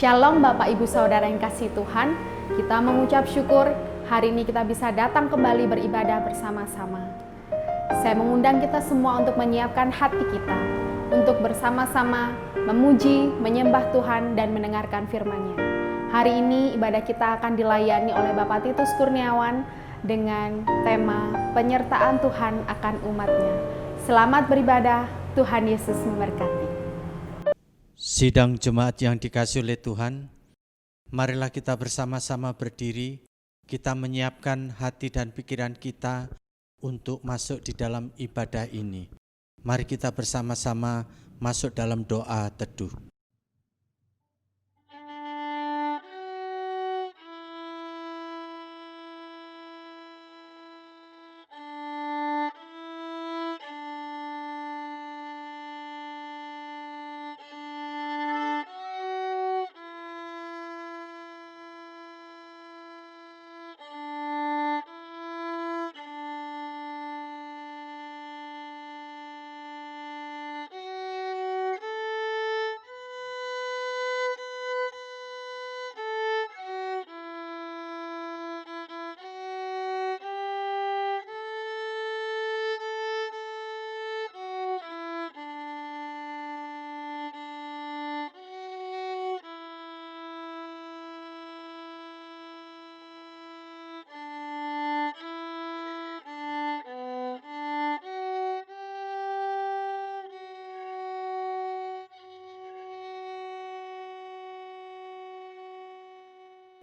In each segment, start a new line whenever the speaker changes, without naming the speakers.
Shalom Bapak Ibu Saudara yang kasih Tuhan, kita mengucap syukur hari ini kita bisa datang kembali beribadah bersama-sama. Saya mengundang kita semua untuk menyiapkan hati kita, untuk bersama-sama memuji, menyembah Tuhan dan mendengarkan firman-Nya. Hari ini ibadah kita akan dilayani oleh Bapak Titus Kurniawan dengan tema penyertaan Tuhan akan umat-Nya. Selamat beribadah, Tuhan Yesus memberkati.
Sidang jemaat yang dikasihi oleh Tuhan, marilah kita bersama-sama berdiri, kita menyiapkan hati dan pikiran kita untuk masuk di dalam ibadah ini. Mari kita bersama-sama masuk dalam doa teduh.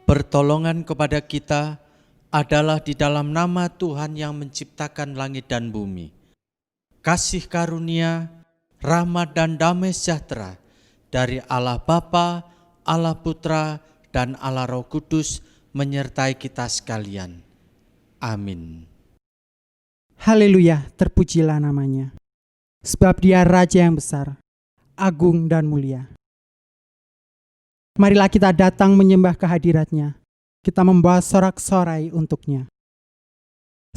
Pertolongan kepada kita adalah di dalam nama Tuhan yang menciptakan langit dan bumi. Kasih karunia, rahmat dan damai sejahtera dari Allah Bapa, Allah Putra, dan Allah Roh Kudus menyertai kita sekalian. Amin.
Haleluya, terpujilah namanya. Sebab Dia Raja yang besar, agung dan mulia. Marilah kita datang menyembah kehadirat-Nya. Kita membawa sorak-sorai untuk-Nya.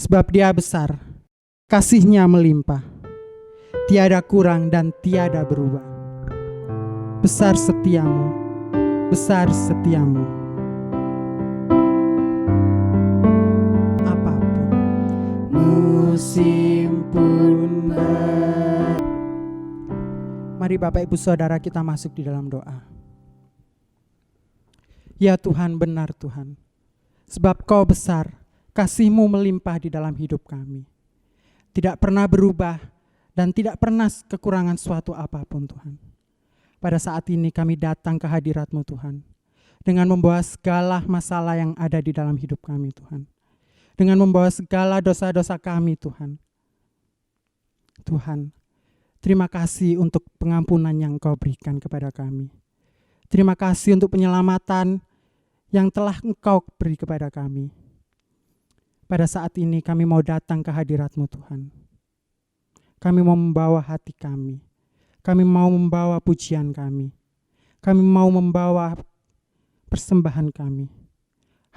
Sebab Dia besar, kasih-Nya melimpah. Tiada kurang dan tiada berubah. Besar setiamu, besar setiamu. Apapun musim pun Mari Bapak Ibu Saudara kita masuk di dalam doa. Ya Tuhan, benar Tuhan, sebab Kau besar, kasih-Mu melimpah di dalam hidup kami. Tidak pernah berubah dan tidak pernah kekurangan suatu apapun Tuhan. Pada saat ini kami datang ke hadirat-Mu Tuhan, dengan membawa segala masalah yang ada di dalam hidup kami Tuhan. Dengan membawa segala dosa-dosa kami Tuhan. Tuhan, terima kasih untuk pengampunan yang Kau berikan kepada kami. Terima kasih untuk penyelamatan yang telah Engkau beri kepada kami. Pada saat ini kami mau datang ke hadirat-Mu Tuhan. Kami mau membawa hati kami. Kami mau membawa pujian kami. Kami mau membawa persembahan kami.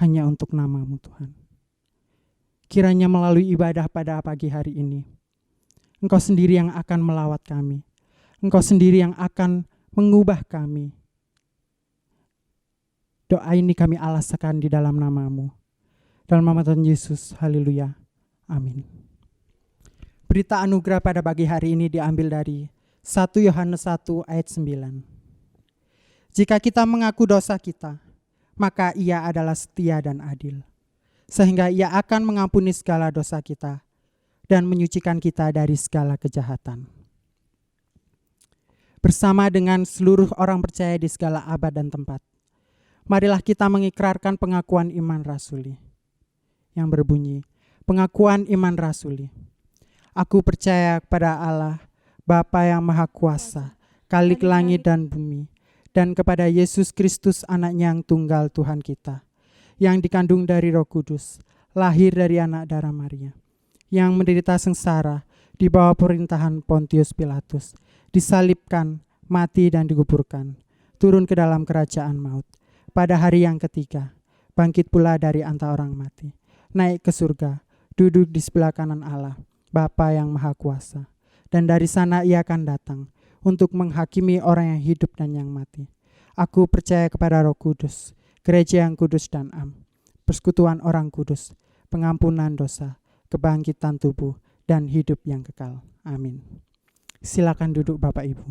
Hanya untuk nama-Mu Tuhan. Kiranya melalui ibadah pada pagi hari ini, Engkau sendiri yang akan melawat kami. Engkau sendiri yang akan mengubah kami. Doa ini kami alaskan di dalam nama-Mu. Dalam nama Tuhan Yesus, haleluya, amin. Berita anugerah pada pagi hari ini diambil dari 1 Yohanes 1 ayat 9. Jika kita mengaku dosa kita, maka Ia adalah setia dan adil, sehingga Ia akan mengampuni segala dosa kita dan menyucikan kita dari segala kejahatan. Bersama dengan seluruh orang percaya di segala abad dan tempat, marilah kita mengikrarkan pengakuan iman rasuli yang berbunyi, pengakuan iman rasuli. Aku percaya kepada Allah, Bapa yang Maha Kuasa, Khalik langit dan bumi, dan kepada Yesus Kristus anaknya yang tunggal Tuhan kita, yang dikandung dari Roh Kudus, lahir dari anak darah Maria, yang menderita sengsara di bawah pemerintahan Pontius Pilatus, disalibkan, mati dan dikuburkan, turun ke dalam kerajaan maut. Pada hari yang ketiga, bangkit pula dari antara orang mati, naik ke surga, duduk di sebelah kanan Allah, Bapa yang Maha Kuasa. Dan dari sana Ia akan datang untuk menghakimi orang yang hidup dan yang mati. Aku percaya kepada Roh Kudus, gereja yang kudus dan am, persekutuan orang kudus, pengampunan dosa, kebangkitan tubuh, dan hidup yang kekal. Amin. Silakan duduk Bapak Ibu.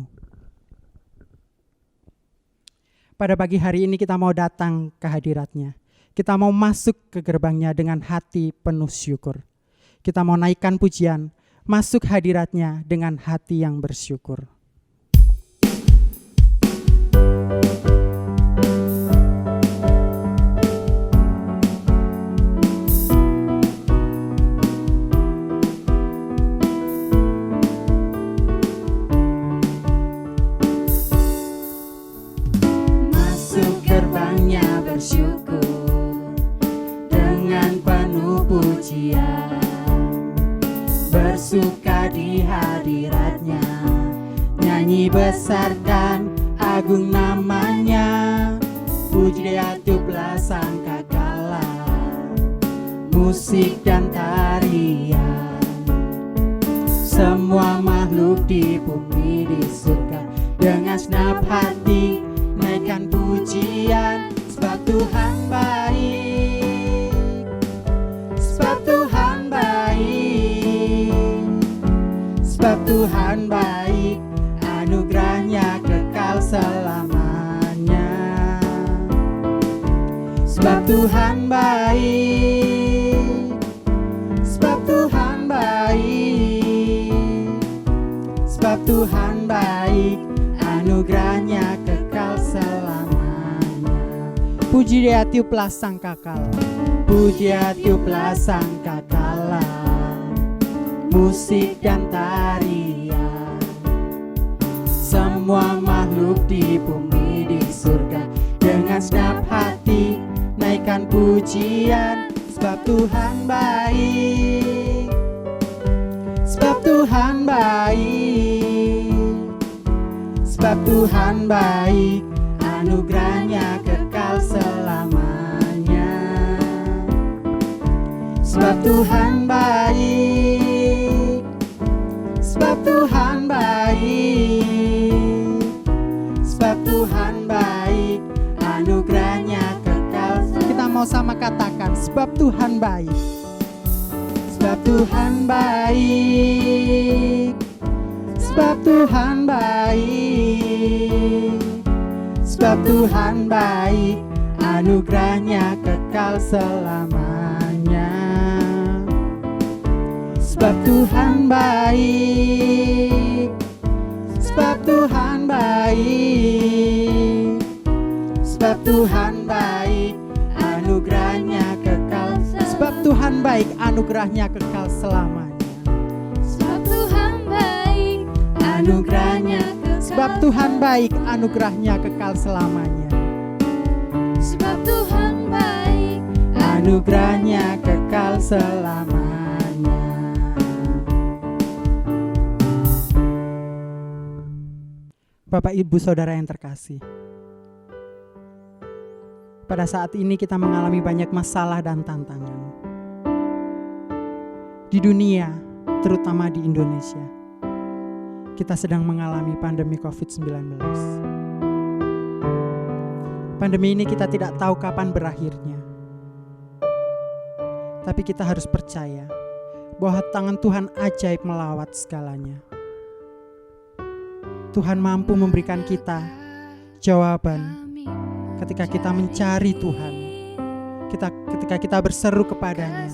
Pada pagi hari ini kita mau datang ke hadirat-Nya. Kita mau masuk ke gerbang-Nya dengan hati penuh syukur. Kita mau naikkan pujian, masuk hadirat-Nya dengan hati yang bersyukur.
Masuk gerbang-Nya bersyukur dengan penuh pujian, bersuka di hadirat-Nya, nyanyi besar dan agung namanya, puji dia tiuplah sangkakala, musik dan tarian, semua makhluk di bumi di surga, dengan segenap hati naikkan pujian, sebab Tuhan baik, sebab Tuhan baik, sebab Tuhan baik, anugerahnya kekal selamanya. Sebab Tuhan baik, sebab Tuhan baik, sebab Tuhan baik, anugerahnya kekal selamanya.
Puji dia tiuplah sangkakala,
Puji dia tiuplah sangkakala, musik dan tarian, semua makhluk di bumi di surga, dengan segenap hati naikkan pujian, sebab Tuhan baik, sebab Tuhan baik, sebab Tuhan baik, anugerahnya kekal selamanya. Sebab Tuhan baik, sebab Tuhan baik, sebab Tuhan baik, anugerahnya kekal.
kita mau sama katakan, sebab Tuhan baik.
Sebab Tuhan baik, sebab Tuhan baik, sebab Tuhan baik, anugerahnya kekal selamanya. Sebab Tuhan baik, sebab Tuhan baik, sebab Tuhan baik, anugerahnya kekal.
Sebab Tuhan baik, anugerahnya kekal selamanya.
Sebab Tuhan baik, anugerahnya kekal.
Sebab Tuhan baik, anugerahnya kekal selamanya.
Sebab Tuhan baik, anugerahnya kekal selamanya.
Bapak Ibu Saudara yang terkasih, pada saat ini kita mengalami banyak masalah dan tantangan di dunia, terutama di Indonesia. Kita sedang mengalami pandemi COVID-19. Pandemi ini kita tidak tahu kapan berakhirnya, tapi kita harus percaya bahwa tangan Tuhan ajaib melawat segalanya. Tuhan mampu memberikan kita jawaban ketika kita mencari Tuhan, ketika kita berseru kepadanya.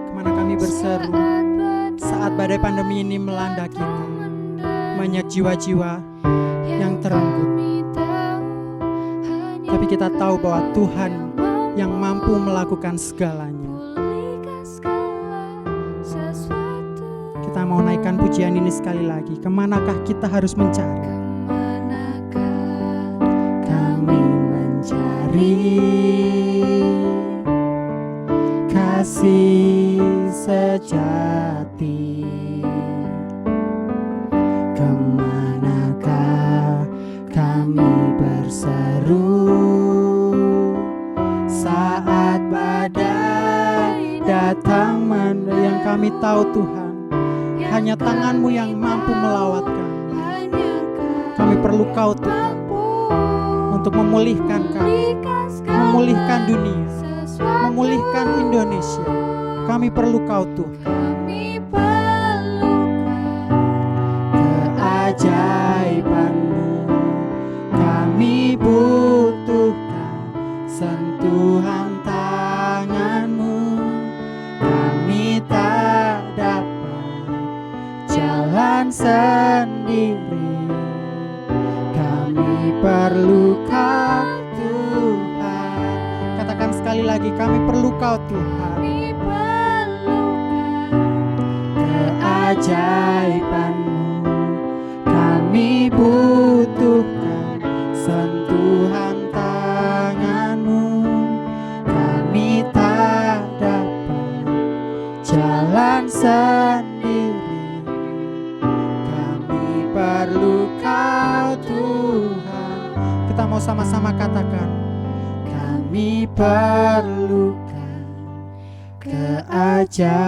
Kemana kami berseru saat badai pandemi ini melanda kita? Banyak jiwa-jiwa yang terenggut. Tapi kita tahu bahwa Tuhan yang mampu melakukan segalanya. Kita mau naikkan pujian ini sekali lagi. Kemanakah kita harus mencari?
Kami mencari kasih sejati. Kemanakah kami berseru saat badai
datang yang kami tahu Tuhan, hanya tangan-Mu yang mampu melawat kami. Kami perlu Kau Tuhan untuk memulihkan kami, memulihkan dunia, memulihkan Indonesia. Kami perlu Kau Tuhan. Keajaiban-Mu kami butuhkan, sentuhan tangan-Mu kami tak dapat jalan sendiri. Kami perlu Kau Tuhan. Katakan sekali lagi, kami perlu Kau Tuhan. Keajaiban-Mu kami butuhkan, sentuhan tangan-Mu kami tak dapat jalan sendiri. Kami perlu Kau Tuhan. Kita mau sama-sama katakan, kami perlukan keajaiban-Mu.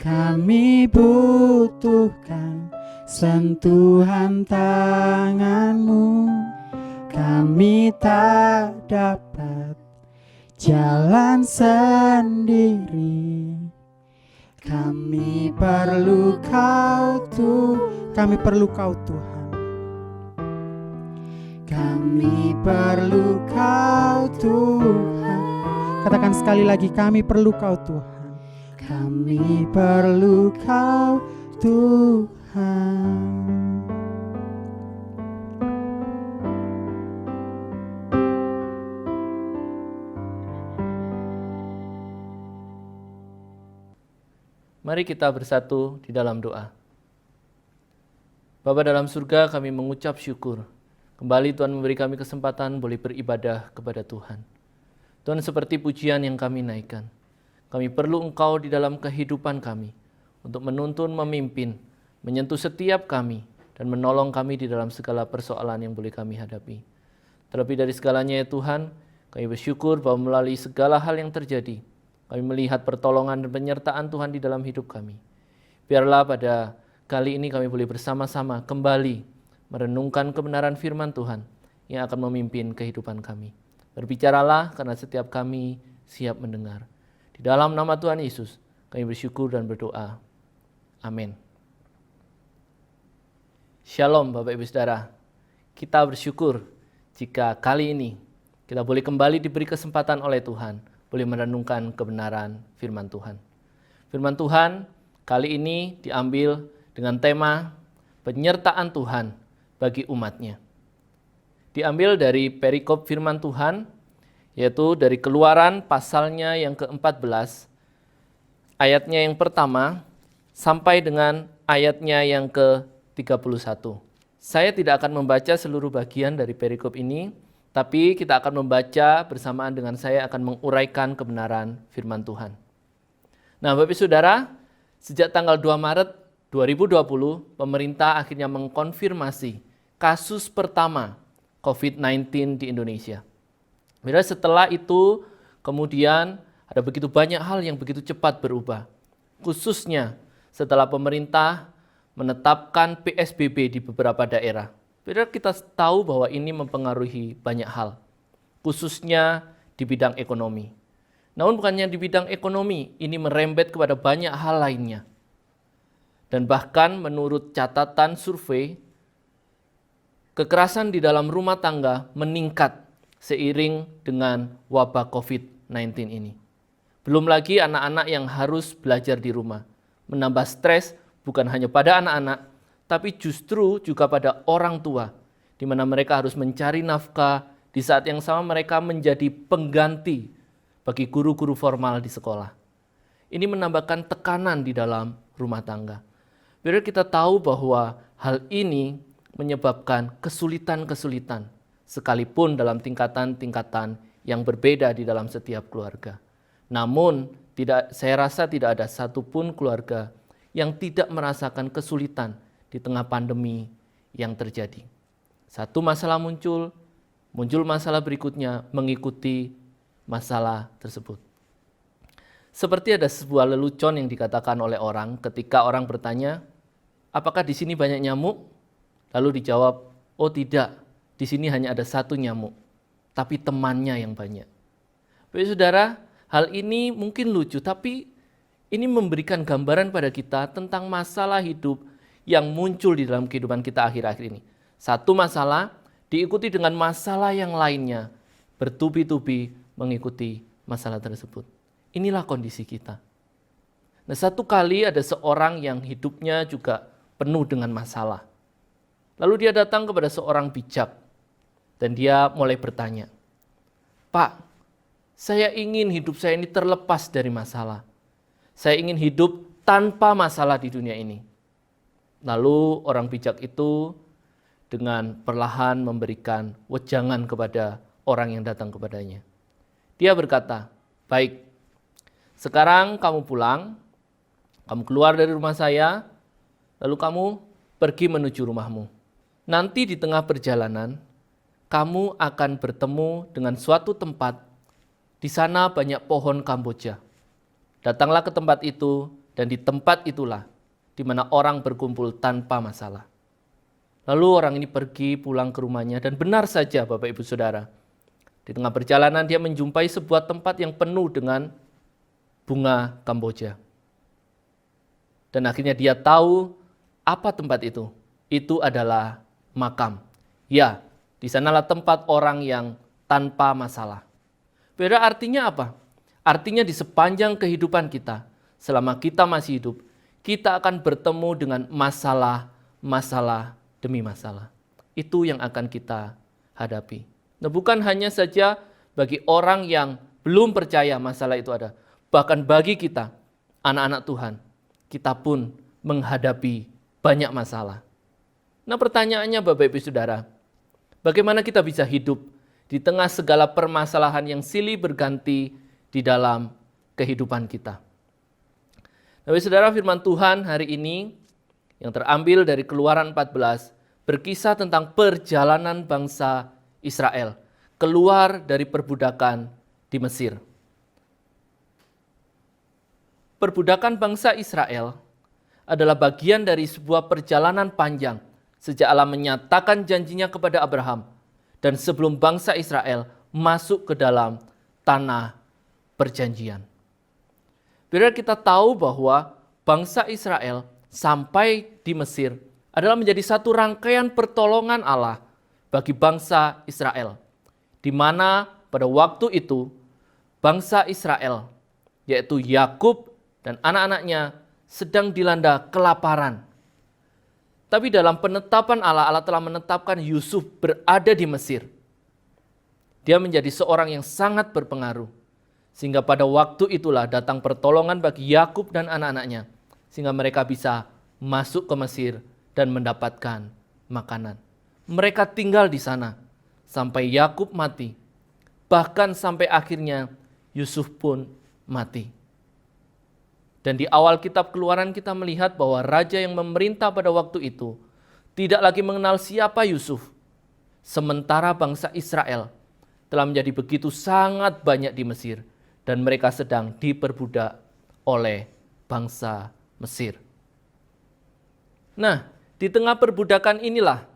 Kami butuhkan sentuhan tangan-Mu. Kami tak dapat jalan sendiri. Kami perlu Kau Tuhan. Kami perlu Kau Tuhan. Kami perlu Kau Tuhan. Katakan sekali lagi, kami perlu Kau Tuhan. Kami perlu Kau Tuhan.
Mari kita bersatu di dalam doa. Bapa dalam surga, kami mengucap syukur. Kembali Tuhan memberi kami kesempatan boleh beribadah kepada Tuhan. Tuhan, seperti pujian yang kami naikkan, kami perlu Engkau di dalam kehidupan kami untuk menuntun, memimpin, menyentuh setiap kami, dan menolong kami di dalam segala persoalan yang boleh kami hadapi. Terlebih dari segalanya ya Tuhan, kami bersyukur bahwa melalui segala hal yang terjadi, kami melihat pertolongan dan penyertaan Tuhan di dalam hidup kami. Biarlah pada kali ini kami boleh bersama-sama kembali merenungkan kebenaran firman Tuhan yang akan memimpin kehidupan kami. Berbicaralah karena setiap kami siap mendengar. Di dalam nama Tuhan Yesus, kami bersyukur dan berdoa. Amin. Shalom Bapak Ibu Saudara. Kita bersyukur jika kali ini kita boleh kembali diberi kesempatan oleh Tuhan, boleh merenungkan kebenaran firman Tuhan. Firman Tuhan kali ini diambil dengan tema penyertaan Tuhan bagi umatnya. Diambil dari perikop firman Tuhan, yaitu dari Keluaran pasalnya yang ke-14, ayatnya yang pertama, sampai dengan ayatnya yang ke-31. Saya tidak akan membaca seluruh bagian dari perikop ini, tapi kita akan membaca bersamaan dengan saya akan menguraikan kebenaran firman Tuhan. Nah, Bapak Ibu Saudara, sejak tanggal 2 Maret 2020, pemerintah akhirnya mengkonfirmasi kasus pertama COVID-19 di Indonesia. Setelah itu, kemudian ada begitu banyak hal yang begitu cepat berubah. Khususnya setelah pemerintah menetapkan PSBB di beberapa daerah. Kita tahu bahwa ini mempengaruhi banyak hal, khususnya di bidang ekonomi. Namun bukannya di bidang ekonomi, ini merembet kepada banyak hal lainnya. Dan bahkan menurut catatan survei, kekerasan di dalam rumah tangga meningkat seiring dengan wabah COVID-19 ini. Belum lagi anak-anak yang harus belajar di rumah. Menambah stres bukan hanya pada anak-anak, tapi justru juga pada orang tua, di mana mereka harus mencari nafkah, di saat yang sama mereka menjadi pengganti bagi guru-guru formal di sekolah. Ini menambahkan tekanan di dalam rumah tangga. Biar kita tahu bahwa hal ini menyebabkan kesulitan-kesulitan, sekalipun dalam tingkatan-tingkatan yang berbeda di dalam setiap keluarga. Namun, saya rasa tidak ada satupun keluarga yang tidak merasakan kesulitan di tengah pandemi yang terjadi. Satu masalah muncul masalah berikutnya mengikuti masalah tersebut. Seperti ada sebuah lelucon yang dikatakan oleh orang ketika orang bertanya, apakah di sini banyak nyamuk? Lalu dijawab, oh tidak, di sini hanya ada satu nyamuk, tapi temannya yang banyak. Bapak saudara, hal ini mungkin lucu, tapi ini memberikan gambaran pada kita tentang masalah hidup yang muncul di dalam kehidupan kita akhir-akhir ini. Satu masalah diikuti dengan masalah yang lainnya, bertubi-tubi mengikuti masalah tersebut. Inilah kondisi kita. Nah, satu kali ada seorang yang hidupnya juga penuh dengan masalah. Lalu dia datang kepada seorang bijak dan dia mulai bertanya, Pak, saya ingin hidup saya ini terlepas dari masalah. Saya ingin hidup tanpa masalah di dunia ini. Lalu orang bijak itu dengan perlahan memberikan wejangan kepada orang yang datang kepadanya. Dia berkata, baik, sekarang kamu pulang, kamu keluar dari rumah saya, lalu kamu pergi menuju rumahmu. Nanti di tengah perjalanan, kamu akan bertemu dengan suatu tempat, di sana banyak pohon Kamboja. Datanglah ke tempat itu, dan di tempat itulah di mana orang berkumpul tanpa masalah. Lalu orang ini pergi pulang ke rumahnya, dan benar saja Bapak Ibu Saudara, di tengah perjalanan dia menjumpai sebuah tempat yang penuh dengan bunga Kamboja. Dan akhirnya dia tahu apa tempat itu. Itu adalah makam. Ya, di sanalah tempat orang yang tanpa masalah. Beda artinya apa? Artinya di sepanjang kehidupan kita, selama kita masih hidup, kita akan bertemu dengan masalah demi masalah. Itu yang akan kita hadapi. Nah, bukan hanya saja bagi orang yang belum percaya masalah itu ada. Bahkan bagi kita, anak-anak Tuhan, kita pun menghadapi banyak masalah. Nah, pertanyaannya Bapak Ibu Saudara, bagaimana kita bisa hidup di tengah segala permasalahan yang silih berganti di dalam kehidupan kita? Bapak Ibu Saudara, firman Tuhan hari ini yang terambil dari Keluaran 14 berkisah tentang perjalanan bangsa Israel keluar dari perbudakan di Mesir. Perbudakan bangsa Israel adalah bagian dari sebuah perjalanan panjang sejak Allah menyatakan janjinya kepada Abraham dan sebelum bangsa Israel masuk ke dalam tanah perjanjian. Biar kita tahu bahwa bangsa Israel sampai di Mesir adalah menjadi satu rangkaian pertolongan Allah bagi bangsa Israel, di mana pada waktu itu bangsa Israel, yaitu Yakub dan anak-anaknya sedang dilanda kelaparan. Tapi dalam penetapan Allah, Allah telah menetapkan Yusuf berada di Mesir. Dia menjadi seorang yang sangat berpengaruh. Sehingga pada waktu itulah datang pertolongan bagi Yakub dan anak-anaknya. Sehingga mereka bisa masuk ke Mesir dan mendapatkan makanan. Mereka tinggal di sana sampai Yakub mati. Bahkan sampai akhirnya Yusuf pun mati. Dan di awal kitab Keluaran kita melihat bahwa raja yang memerintah pada waktu itu tidak lagi mengenal siapa Yusuf. Sementara bangsa Israel telah menjadi begitu sangat banyak di Mesir dan mereka sedang diperbudak oleh bangsa Mesir. Nah, di tengah perbudakan inilah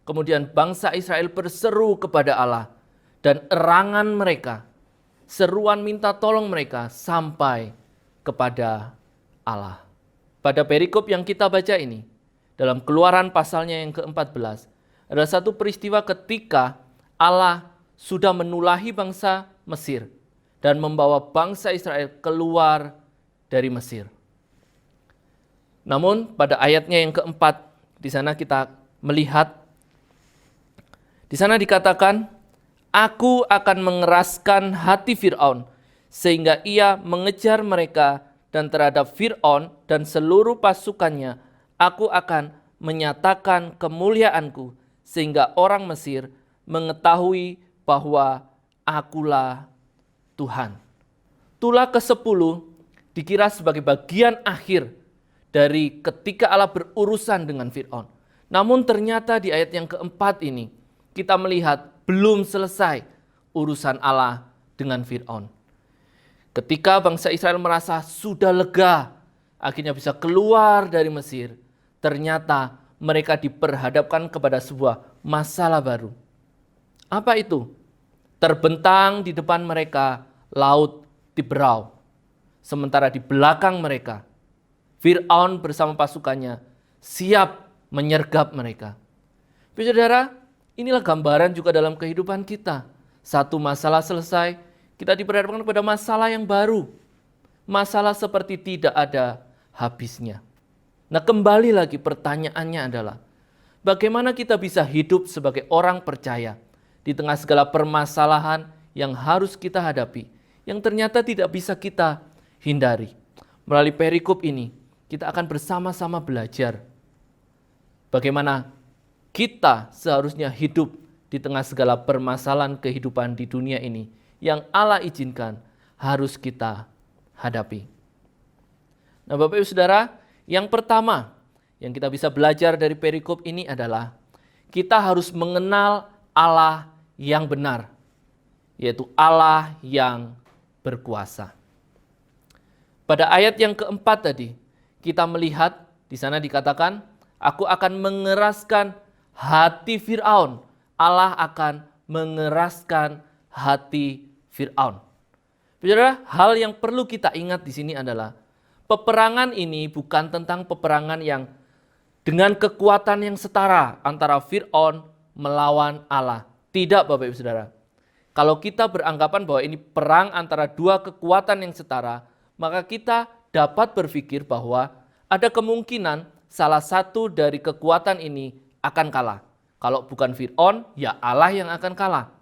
kemudian bangsa Israel berseru kepada Allah dan erangan mereka, seruan minta tolong mereka sampai kepada Allah. Pada perikop yang kita baca ini, dalam Keluaran pasalnya yang ke-14, ada satu peristiwa ketika Allah sudah menulahi bangsa Mesir dan membawa bangsa Israel keluar dari Mesir. Namun pada ayatnya yang keempat, di sana kita melihat, di sana dikatakan, Aku akan mengeraskan hati Fir'aun, sehingga ia mengejar mereka dan terhadap Fir'aun dan seluruh pasukannya, aku akan menyatakan kemuliaanku, sehingga orang Mesir mengetahui bahwa akulah Tuhan. Tulah ke-10 dikira sebagai bagian akhir dari ketika Allah berurusan dengan Fir'aun. Namun ternyata di ayat yang keempat ini, kita melihat belum selesai urusan Allah dengan Fir'aun. Ketika bangsa Israel merasa sudah lega, akhirnya bisa keluar dari Mesir, ternyata mereka diperhadapkan kepada sebuah masalah baru. Apa itu? Terbentang di depan mereka laut Tiberau. Sementara di belakang mereka, Fir'aun bersama pasukannya siap menyergap mereka. Saudara, inilah gambaran juga dalam kehidupan kita. Satu masalah selesai, kita diperhadapkan kepada masalah yang baru. Masalah seperti tidak ada habisnya. Nah, kembali lagi pertanyaannya adalah, bagaimana kita bisa hidup sebagai orang percaya di tengah segala permasalahan yang harus kita hadapi, yang ternyata tidak bisa kita hindari. Melalui perikop ini, kita akan bersama-sama belajar bagaimana kita seharusnya hidup di tengah segala permasalahan kehidupan di dunia ini yang Allah izinkan harus kita hadapi. Nah, Bapak Ibu Saudara, yang pertama yang kita bisa belajar dari perikop ini adalah kita harus mengenal Allah yang benar, yaitu Allah yang berkuasa. Pada ayat yang keempat tadi, kita melihat di sana dikatakan, aku akan mengeraskan hati Fir'aun. Allah akan mengeraskan hati Fir'aun. Saudara, hal yang perlu kita ingat di sini adalah peperangan ini bukan tentang peperangan yang dengan kekuatan yang setara antara Fir'aun melawan Allah. Tidak, Bapak Ibu Saudara. Kalau kita beranggapan bahwa ini perang antara dua kekuatan yang setara, maka kita dapat berpikir bahwa ada kemungkinan salah satu dari kekuatan ini akan kalah. Kalau bukan Fir'aun, ya Allah yang akan kalah.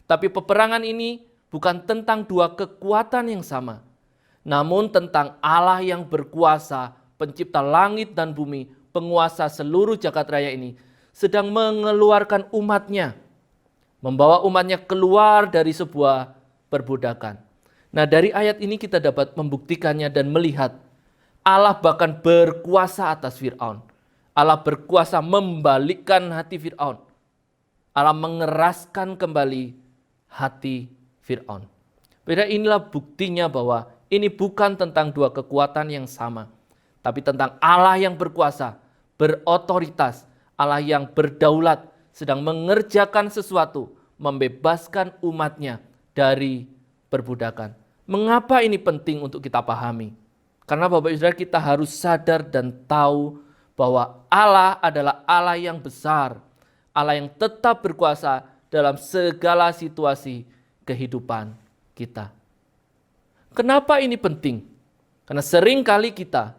Tapi peperangan ini bukan tentang dua kekuatan yang sama, namun tentang Allah yang berkuasa, pencipta langit dan bumi, penguasa seluruh jagat raya ini, sedang mengeluarkan umatnya, membawa umatnya keluar dari sebuah perbudakan. Nah, dari ayat ini kita dapat membuktikannya dan melihat Allah bahkan berkuasa atas Fir'aun. Allah berkuasa membalikkan hati Fir'aun. Allah mengeraskan kembali hati Fir'aun. Beda, inilah buktinya bahwa ini bukan tentang dua kekuatan yang sama, tapi tentang Allah yang berkuasa, berotoritas, Allah yang berdaulat, sedang mengerjakan sesuatu, membebaskan umatnya dari perbudakan. Mengapa ini penting untuk kita pahami? Karena Bapak Ibu Saudara, kita harus sadar dan tahu bahwa Allah adalah Allah yang besar, Allah yang tetap berkuasa dalam segala situasi kehidupan kita. Kenapa ini penting? Karena seringkali kita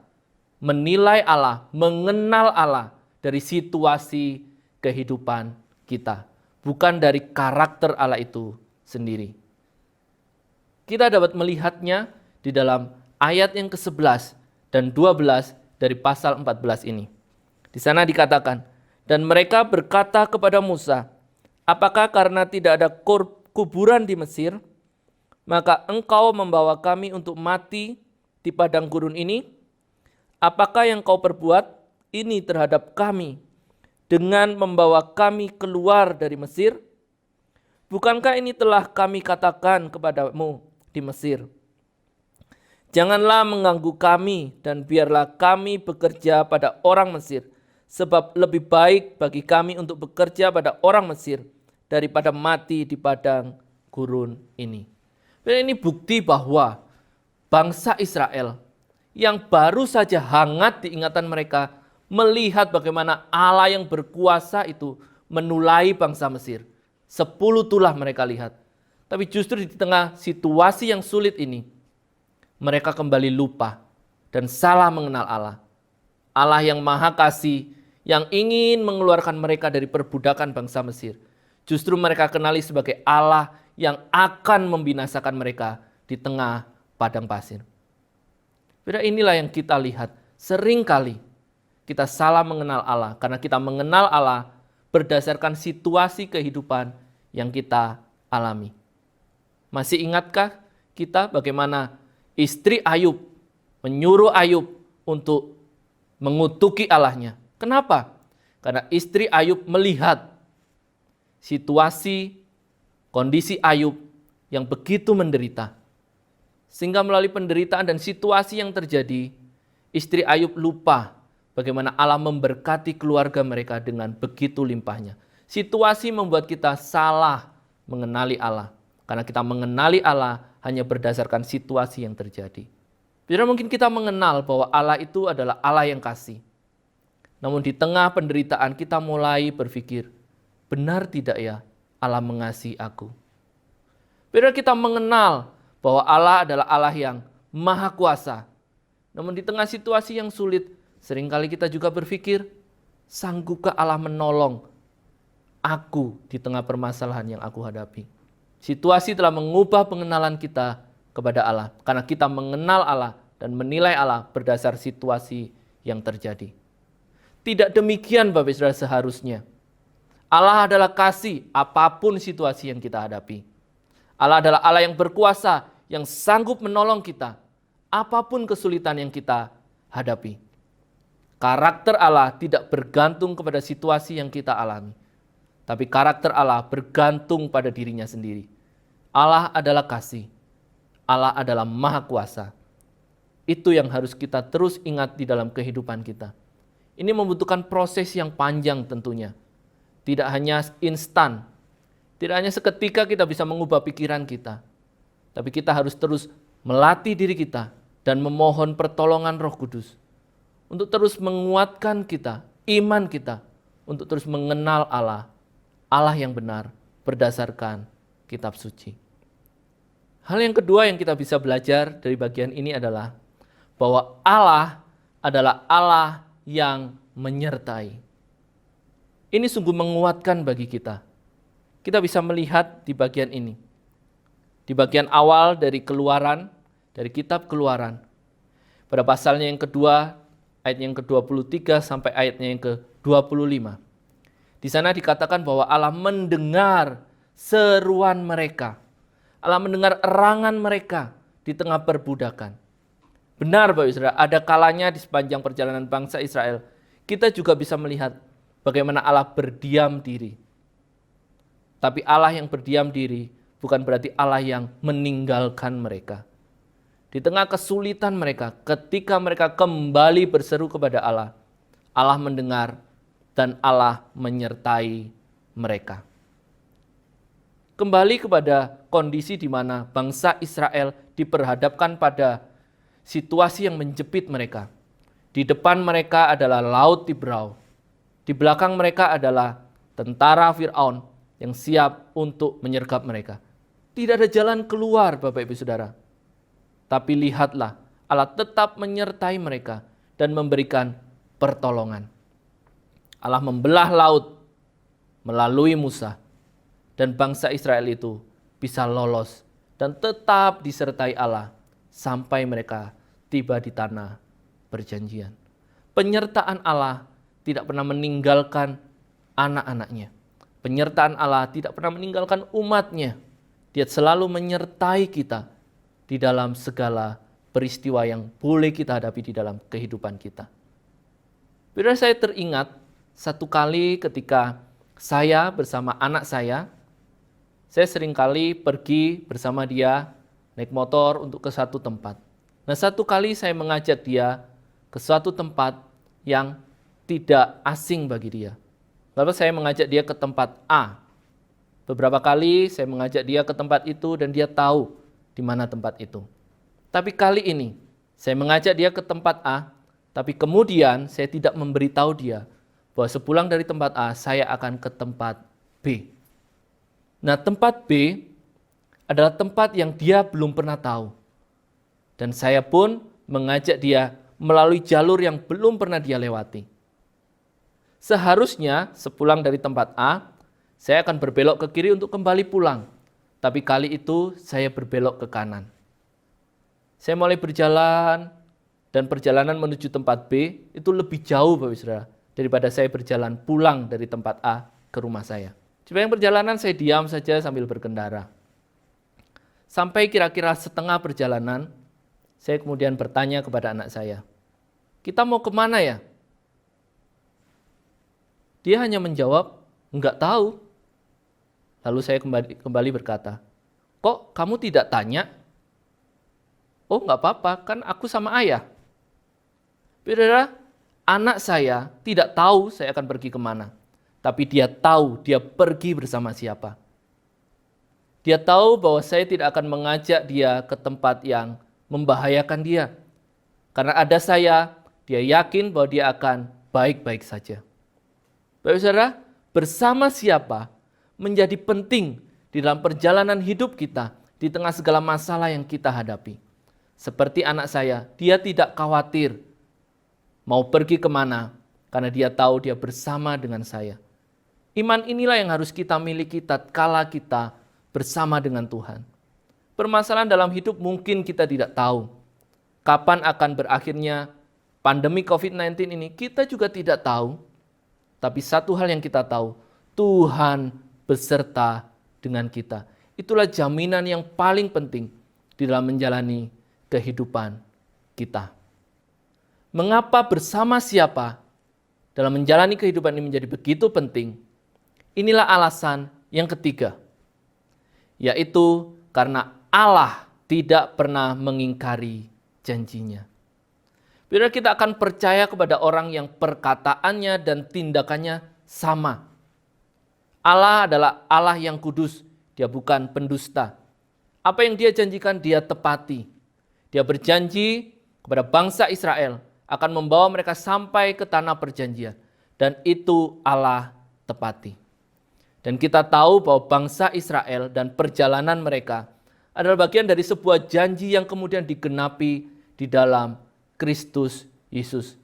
menilai Allah, mengenal Allah dari situasi kehidupan kita, bukan dari karakter Allah itu sendiri. Kita dapat melihatnya di dalam ayat yang ke-11 dan 12 dari pasal 14 ini. Di sana dikatakan, dan mereka berkata kepada Musa, apakah karena tidak ada kuburan di Mesir, maka engkau membawa kami untuk mati di padang gurun ini? Apakah yang kau perbuat ini terhadap kami dengan membawa kami keluar dari Mesir? Bukankah ini telah kami katakan kepadamu di Mesir? Janganlah mengganggu kami dan biarlah kami bekerja pada orang Mesir, sebab lebih baik bagi kami untuk bekerja pada orang Mesir daripada mati di padang gurun ini. Dan ini bukti bahwa bangsa Israel yang baru saja hangat di ingatan mereka melihat bagaimana Allah yang berkuasa itu menulai bangsa Mesir. 10 tulah mereka lihat. Tapi justru di tengah situasi yang sulit ini, mereka kembali lupa dan salah mengenal Allah. Allah yang maha kasih, yang ingin mengeluarkan mereka dari perbudakan bangsa Mesir. Justru mereka kenali sebagai Allah yang akan membinasakan mereka di tengah padang pasir. Beda, inilah yang kita lihat. Seringkali kita salah mengenal Allah karena kita mengenal Allah berdasarkan situasi kehidupan yang kita alami. Masih ingatkah kita bagaimana istri Ayub menyuruh Ayub untuk mengutuki Allahnya? Kenapa? Karena istri Ayub melihat situasi, kondisi Ayub yang begitu menderita. Sehingga melalui penderitaan dan situasi yang terjadi, istri Ayub lupa bagaimana Allah memberkati keluarga mereka dengan begitu limpahnya. Situasi membuat kita salah mengenali Allah. Karena kita mengenali Allah hanya berdasarkan situasi yang terjadi. Saudara, mungkin kita mengenal bahwa Allah itu adalah Allah yang kasih. Namun di tengah penderitaan kita mulai berpikir, benar tidak ya Allah mengasihi aku? Saudara, kita mengenal bahwa Allah adalah Allah yang maha kuasa. Namun di tengah situasi yang sulit, seringkali kita juga berpikir, sanggupkah Allah menolong aku di tengah permasalahan yang aku hadapi? Situasi telah mengubah pengenalan kita kepada Allah, karena kita mengenal Allah dan menilai Allah berdasar situasi yang terjadi. Tidak demikian Bapak Saudara seharusnya. Allah adalah kasih apapun situasi yang kita hadapi. Allah adalah Allah yang berkuasa, yang sanggup menolong kita apapun kesulitan yang kita hadapi. Karakter Allah tidak bergantung kepada situasi yang kita alami, tapi karakter Allah bergantung pada dirinya sendiri. Allah adalah kasih, Allah adalah maha kuasa. Itu yang harus kita terus ingat di dalam kehidupan kita. Ini membutuhkan proses yang panjang tentunya. Tidak hanya instan, tidak hanya seketika kita bisa mengubah pikiran kita. Tapi kita harus terus melatih diri kita dan memohon pertolongan Roh Kudus untuk terus menguatkan kita, iman kita, untuk terus mengenal Allah, Allah yang benar berdasarkan kitab suci. Hal yang kedua yang kita bisa belajar dari bagian ini adalah bahwa Allah adalah Allah yang menyertai. Ini sungguh menguatkan bagi kita. Kita bisa melihat di bagian ini. Di bagian awal dari Keluaran, dari kitab Keluaran, pada pasalnya yang kedua, ayat yang ke-23 sampai ayatnya yang ke-25. Di sana dikatakan bahwa Allah mendengar seruan mereka. Allah mendengar erangan mereka di tengah perbudakan. Benar Bapak Saudara, ada kalanya di sepanjang perjalanan bangsa Israel, kita juga bisa melihat bagaimana Allah berdiam diri. Tapi Allah yang berdiam diri bukan berarti Allah yang meninggalkan mereka. Di tengah kesulitan mereka, ketika mereka kembali berseru kepada Allah, Allah mendengar dan Allah menyertai mereka. Kembali kepada kondisi di mana bangsa Israel diperhadapkan pada situasi yang menjepit mereka. Di depan mereka adalah Laut Tibrau. Di belakang mereka adalah tentara Firaun yang siap untuk menyergap mereka. Tidak ada jalan keluar Bapak Ibu Saudara. Tapi lihatlah, Allah tetap menyertai mereka dan memberikan pertolongan. Allah membelah laut melalui Musa, dan bangsa Israel itu bisa lolos dan tetap disertai Allah sampai mereka tiba di tanah perjanjian. Penyertaan Allah tidak pernah meninggalkan anak-anaknya. Penyertaan Allah tidak pernah meninggalkan umatnya. Dia selalu menyertai kita di dalam segala peristiwa yang boleh kita hadapi di dalam kehidupan kita. Bila saya teringat satu kali ketika saya bersama anak saya seringkali pergi bersama dia naik motor untuk ke satu tempat. Nah, satu kali saya mengajak dia ke suatu tempat yang tidak asing bagi dia. Lalu saya mengajak dia ke tempat A. Beberapa kali saya mengajak dia ke tempat itu dan dia tahu di mana tempat itu. Tapi kali ini saya mengajak dia ke tempat A, tapi kemudian saya tidak memberitahu dia bahwa sepulang dari tempat A saya akan ke tempat B. Nah, tempat B adalah tempat yang dia belum pernah tahu. Dan saya pun mengajak dia melalui jalur yang belum pernah dia lewati. Seharusnya sepulang dari tempat A, saya akan berbelok ke kiri untuk kembali pulang. Tapi kali itu saya berbelok ke kanan. Saya mulai berjalan dan perjalanan menuju tempat B itu lebih jauh Bapak Saudara daripada saya berjalan pulang dari tempat A ke rumah saya. Sepanjang perjalanan saya diam saja sambil berkendara. Sampai kira-kira setengah perjalanan, saya kemudian bertanya kepada anak saya, "Kita mau kemana ya?" Dia hanya menjawab, "Enggak tahu." Lalu saya kembali berkata, "Kok kamu tidak tanya?" Oh nggak apa-apa, kan aku sama ayah. Saudara, anak saya tidak tahu saya akan pergi kemana. Tapi dia tahu dia pergi bersama siapa. Dia tahu bahwa saya tidak akan mengajak dia ke tempat yang membahayakan dia. Karena ada saya, dia yakin bahwa dia akan baik-baik saja. Bapak saudara, bersama siapa menjadi penting di dalam perjalanan hidup kita di tengah segala masalah yang kita hadapi. Seperti anak saya, dia tidak khawatir mau pergi kemana karena dia tahu dia bersama dengan saya. Iman inilah yang harus kita miliki tatkala kita bersama dengan Tuhan. Permasalahan dalam hidup mungkin kita tidak tahu. Kapan akan berakhirnya pandemi COVID-19 ini, kita juga tidak tahu. Tapi satu hal yang kita tahu, Tuhan beserta dengan kita. Itulah jaminan yang paling penting di dalam menjalani kehidupan kita. Mengapa bersama siapa dalam menjalani kehidupan ini menjadi begitu penting? Inilah alasan yang ketiga, yaitu karena Allah tidak pernah mengingkari janjinya. Bila kita akan percaya kepada orang yang perkataannya dan tindakannya sama. Allah adalah Allah yang kudus, dia bukan pendusta. Apa yang dia janjikan dia tepati. Dia berjanji kepada bangsa Israel akan membawa mereka sampai ke tanah perjanjian. Dan itu Allah tepati. Dan kita tahu bahwa bangsa Israel dan perjalanan mereka adalah bagian dari sebuah janji yang kemudian digenapi di dalam Kristus Yesus.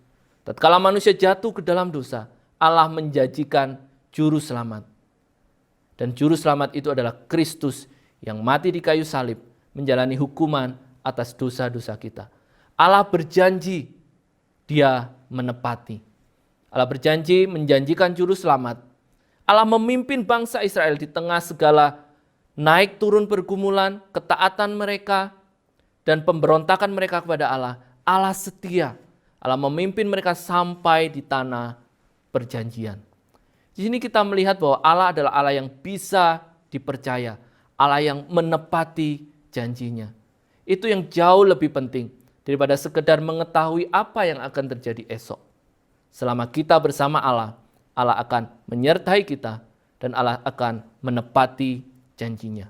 Tatkala manusia jatuh ke dalam dosa, Allah menjanjikan juru selamat. Dan juru selamat itu adalah Kristus yang mati di kayu salib, menjalani hukuman atas dosa-dosa kita. Allah berjanji, dia menepati. Allah berjanji menjanjikan juru selamat. Allah memimpin bangsa Israel di tengah segala naik turun pergumulan, ketaatan mereka, dan pemberontakan mereka kepada Allah. Allah setia. Allah memimpin mereka sampai di tanah perjanjian. Di sini kita melihat bahwa Allah adalah Allah yang bisa dipercaya. Allah yang menepati janjinya. Itu yang jauh lebih penting daripada sekedar mengetahui apa yang akan terjadi esok. Selama kita bersama Allah, Allah akan menyertai kita dan Allah akan menepati janjinya.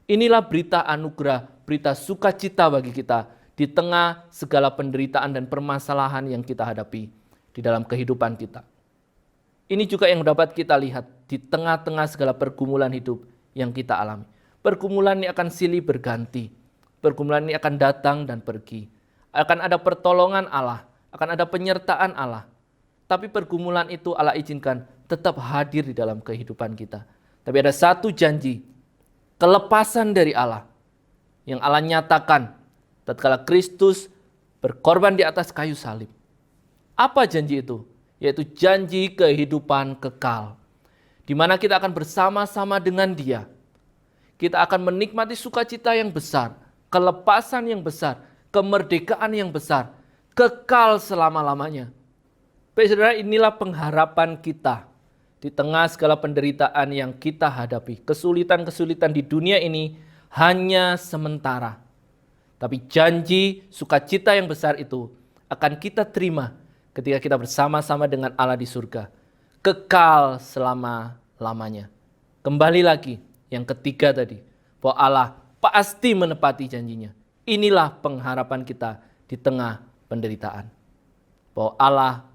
Inilah berita anugerah, berita sukacita bagi kita di tengah segala penderitaan dan permasalahan yang kita hadapi di dalam kehidupan kita. Ini juga yang dapat kita lihat di tengah-tengah segala pergumulan hidup yang kita alami. Pergumulan ini akan silih berganti. Pergumulan ini akan datang dan pergi. Akan ada pertolongan Allah, akan ada penyertaan Allah. Tapi pergumulan itu Allah izinkan tetap hadir di dalam kehidupan kita. Tapi ada satu janji, kelepasan dari Allah yang Allah nyatakan tatkala Kristus berkorban di atas kayu salib. Apa janji itu? Yaitu janji kehidupan kekal. Di mana kita akan bersama-sama dengan Dia. Kita akan menikmati sukacita yang besar, kelepasan yang besar, kemerdekaan yang besar, kekal selama-lamanya. Baik saudara, inilah pengharapan kita di tengah segala penderitaan yang kita hadapi. Kesulitan-kesulitan di dunia ini hanya sementara. Tapi janji sukacita yang besar itu akan kita terima ketika kita bersama-sama dengan Allah di surga. Kekal selama-lamanya. Kembali lagi yang ketiga tadi, bahwa Allah pasti menepati janjinya. Inilah pengharapan kita di tengah penderitaan. Bahwa Allah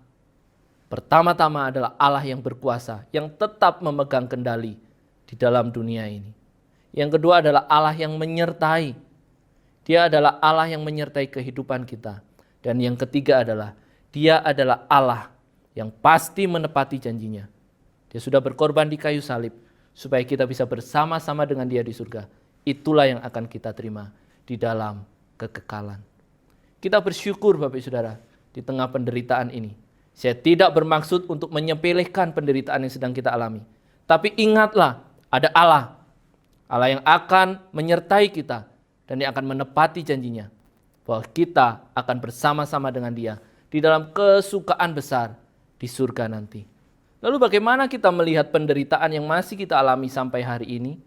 pertama-tama adalah Allah yang berkuasa, yang tetap memegang kendali di dalam dunia ini. Yang kedua adalah Allah yang menyertai. Dia adalah Allah yang menyertai kehidupan kita. Dan yang ketiga adalah Dia adalah Allah yang pasti menepati janjinya. Dia sudah berkorban di kayu salib supaya kita bisa bersama-sama dengan Dia di surga. Itulah yang akan kita terima di dalam kekekalan. Kita bersyukur Bapak Ibu Saudara di tengah penderitaan ini. Saya tidak bermaksud untuk menyepelekan penderitaan yang sedang kita alami. Tapi ingatlah ada Allah. Allah yang akan menyertai kita dan yang akan menepati janjinya. Bahwa kita akan bersama-sama dengan Dia di dalam kesukaan besar di surga nanti. Lalu bagaimana kita melihat penderitaan yang masih kita alami sampai hari ini?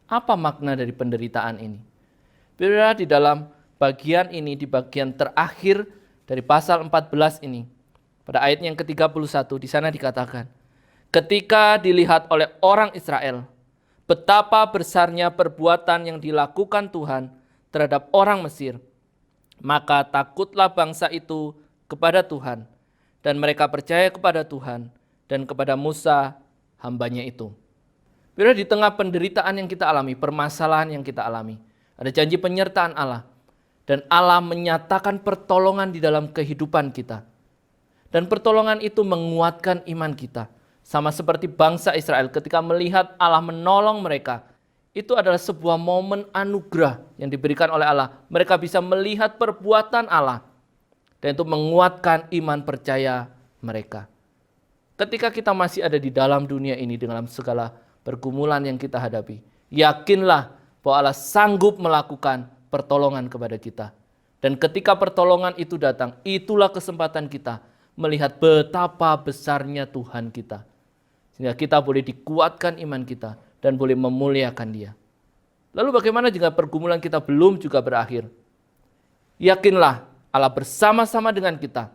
Apa makna dari penderitaan ini? Bila di dalam bagian ini di bagian terakhir dari pasal 14 ini. Pada ayat yang ke-31 di sana dikatakan, ketika dilihat oleh orang Israel betapa besarnya perbuatan yang dilakukan Tuhan terhadap orang Mesir, maka takutlah bangsa itu kepada Tuhan, dan mereka percaya kepada Tuhan dan kepada Musa hambanya itu. Bila di tengah penderitaan yang kita alami, permasalahan yang kita alami, ada janji penyertaan Allah, dan Allah menyatakan pertolongan di dalam kehidupan kita. Dan pertolongan itu menguatkan iman kita. Sama seperti bangsa Israel ketika melihat Allah menolong mereka. Itu adalah sebuah momen anugerah yang diberikan oleh Allah. Mereka bisa melihat perbuatan Allah. Dan itu menguatkan iman percaya mereka. Ketika kita masih ada di dalam dunia ini dengan segala pergumulan yang kita hadapi, yakinlah bahwa Allah sanggup melakukan pertolongan kepada kita. Dan ketika pertolongan itu datang, itulah kesempatan kita melihat betapa besarnya Tuhan kita. Sehingga kita boleh dikuatkan iman kita dan boleh memuliakan Dia. Lalu bagaimana jika pergumulan kita belum juga berakhir? Yakinlah Allah bersama-sama dengan kita.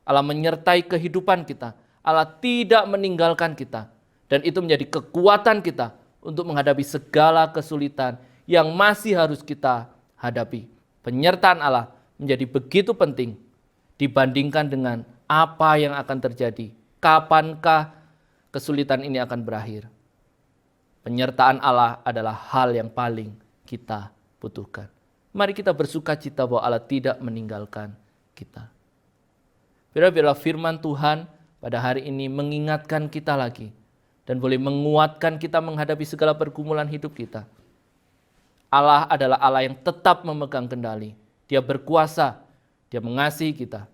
Allah menyertai kehidupan kita. Allah tidak meninggalkan kita. Dan itu menjadi kekuatan kita untuk menghadapi segala kesulitan yang masih harus kita hadapi. Penyertaan Allah menjadi begitu penting dibandingkan dengan apa yang akan terjadi. Kapankah kesulitan ini akan berakhir? Penyertaan Allah adalah hal yang paling kita butuhkan. Mari kita bersuka cita bahwa Allah tidak meninggalkan kita. Biarlah firman Tuhan pada hari ini mengingatkan kita lagi dan boleh menguatkan kita menghadapi segala pergumulan hidup kita. Allah adalah Allah yang tetap memegang kendali. Dia berkuasa, Dia mengasihi kita.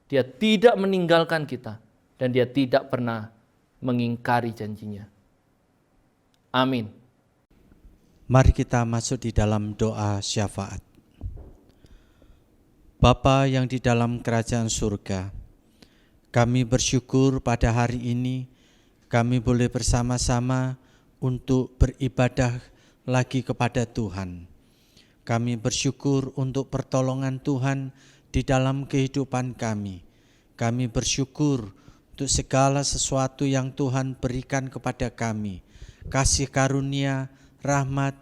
Dia tidak meninggalkan kita dan Dia tidak pernah mengingkari janjinya. Amin.
Mari kita masuk di dalam doa syafaat. Bapa yang di dalam kerajaan surga, kami bersyukur pada hari ini kami boleh bersama-sama untuk beribadah lagi kepada Tuhan. Kami bersyukur untuk pertolongan Tuhan di dalam kehidupan kami. Kami bersyukur untuk segala sesuatu yang Tuhan berikan kepada kami. Kasih karunia, rahmat,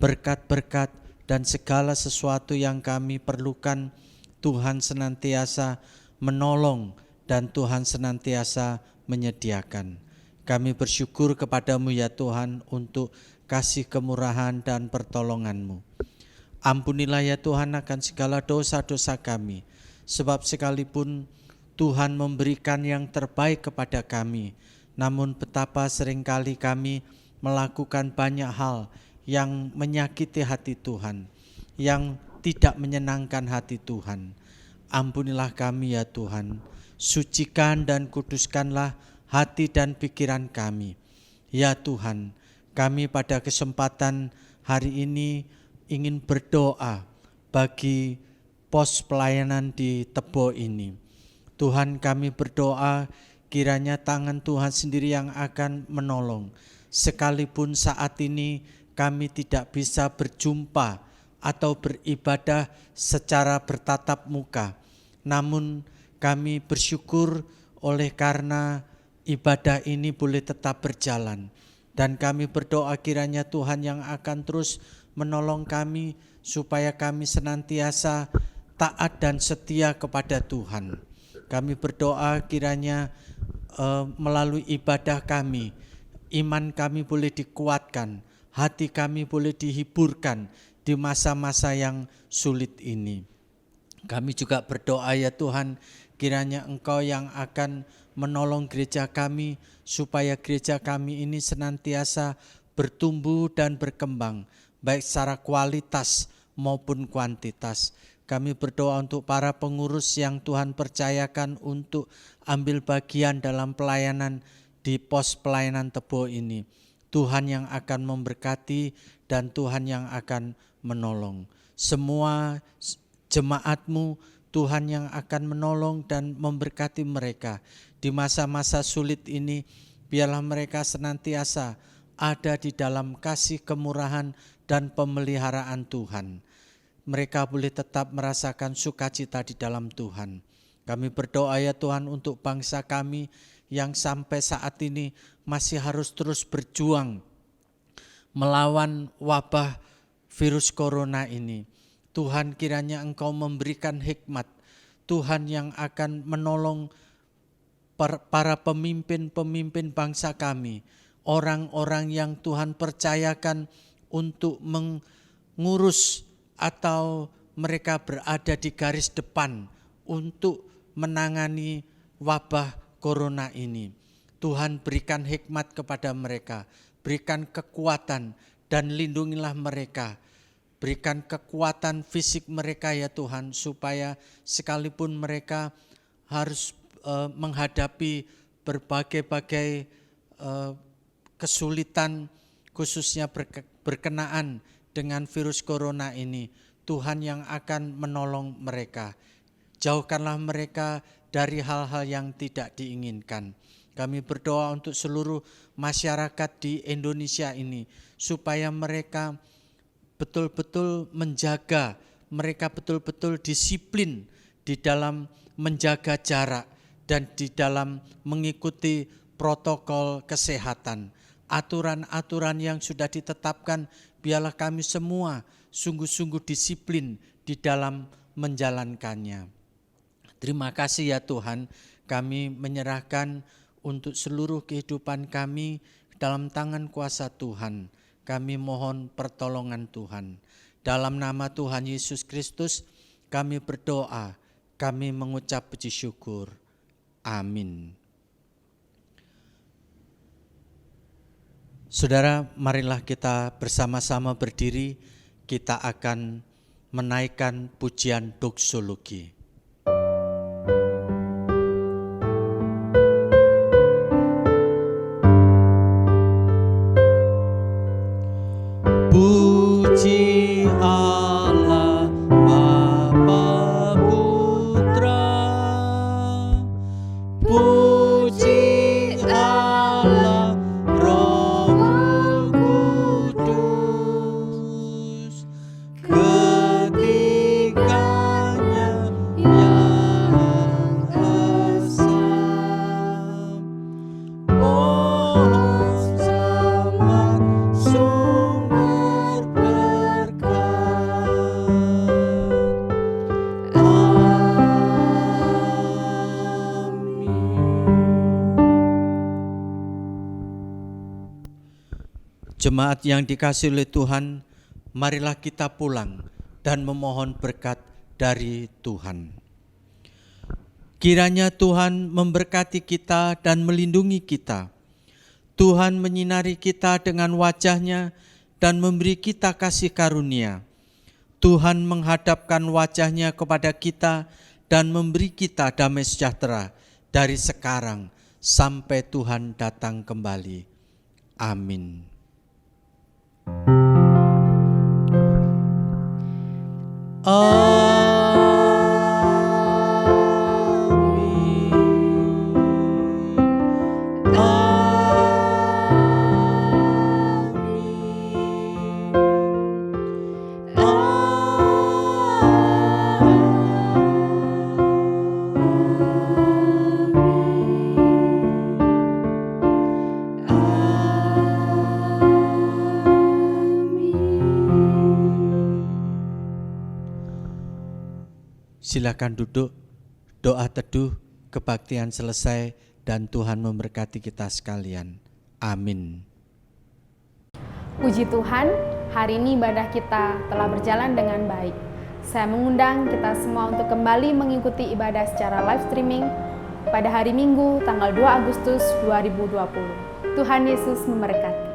berkat-berkat, dan segala sesuatu yang kami perlukan, Tuhan senantiasa menolong dan Tuhan senantiasa menyediakan. Kami bersyukur kepadamu ya Tuhan untuk kasih kemurahan dan pertolongan-Mu. Ampunilah ya Tuhan akan segala dosa-dosa kami, sebab sekalipun Tuhan memberikan yang terbaik kepada kami, namun betapa seringkali kami melakukan banyak hal yang menyakiti hati Tuhan, yang tidak menyenangkan hati Tuhan. Ampunilah kami ya Tuhan, sucikan dan kuduskanlah hati dan pikiran kami. Ya Tuhan, kami pada kesempatan hari ini ingin berdoa bagi pos pelayanan di Tebo ini. Tuhan, kami berdoa kiranya tangan Tuhan sendiri yang akan menolong. Sekalipun saat ini kami tidak bisa berjumpa atau beribadah secara bertatap muka, namun kami bersyukur oleh karena ibadah ini boleh tetap berjalan. Dan kami berdoa kiranya Tuhan yang akan terus menolong kami supaya kami senantiasa taat dan setia kepada Tuhan. Kami berdoa kiranya melalui ibadah kami, iman kami boleh dikuatkan, hati kami boleh dihiburkan di masa-masa yang sulit ini. Kami juga berdoa ya Tuhan, kiranya Engkau yang akan menolong gereja kami supaya gereja kami ini senantiasa bertumbuh dan berkembang, baik secara kualitas maupun kuantitas. Kami berdoa untuk para pengurus yang Tuhan percayakan untuk ambil bagian dalam pelayanan di pos pelayanan Tebo ini. Tuhan yang akan memberkati dan Tuhan yang akan menolong. Semua jemaat-Mu Tuhan yang akan menolong dan memberkati mereka. Di masa-masa sulit ini, biarlah mereka senantiasa ada di dalam kasih kemurahan dan pemeliharaan Tuhan. mereka boleh tetap merasakan sukacita di dalam Tuhan. Kami berdoa ya Tuhan untuk bangsa kami yang sampai saat ini masih harus terus berjuang melawan wabah virus corona ini. Tuhan, kiranya Engkau memberikan hikmat, Tuhan yang akan menolong para pemimpin-pemimpin bangsa kami, orang-orang yang Tuhan percayakan untuk mengurus atau mereka berada di garis depan untuk menangani wabah corona ini. Tuhan, berikan hikmat kepada mereka, berikan kekuatan dan lindungilah mereka. Berikan kekuatan fisik mereka ya Tuhan, supaya sekalipun mereka harus menghadapi berbagai-bagai kesulitan, khususnya berkenaan dengan virus corona ini, Tuhan yang akan menolong mereka. Jauhkanlah mereka dari hal-hal yang tidak diinginkan. Kami berdoa untuk seluruh masyarakat di Indonesia ini, supaya mereka betul-betul menjaga, mereka betul-betul disiplin di dalam menjaga jarak dan di dalam mengikuti protokol kesehatan. Aturan-aturan yang sudah ditetapkan, biarlah kami semua sungguh-sungguh disiplin di dalam menjalankannya. Terima kasih ya Tuhan, kami menyerahkan untuk seluruh kehidupan kami dalam tangan kuasa Tuhan. Kami mohon pertolongan Tuhan. Dalam nama Tuhan Yesus Kristus kami berdoa, kami mengucap puji syukur. Amin. Saudara, marilah kita bersama-sama berdiri, kita akan menaikkan pujian doksologi. Puji Allah Bapa Putra, puji Allah Roh Kudus, ketiganya yang esa, pohon zaman sumber berkat. Amin. Jemaat yang dikasihi oleh Tuhan, marilah kita pulang dan memohon berkat dari Tuhan. Kiranya Tuhan memberkati kita dan melindungi kita. Tuhan menyinari kita dengan wajah-Nya dan memberi kita kasih karunia. Tuhan menghadapkan wajah-Nya kepada kita dan memberi kita damai sejahtera dari sekarang sampai Tuhan datang kembali. Amin. Silakan duduk, doa teduh, kebaktian selesai, dan Tuhan memberkati kita sekalian. Amin.
Puji Tuhan, hari ini ibadah kita telah berjalan dengan baik. Saya mengundang kita semua untuk kembali mengikuti ibadah secara live streaming pada hari Minggu tanggal 2 Agustus 2020. Tuhan Yesus memberkati.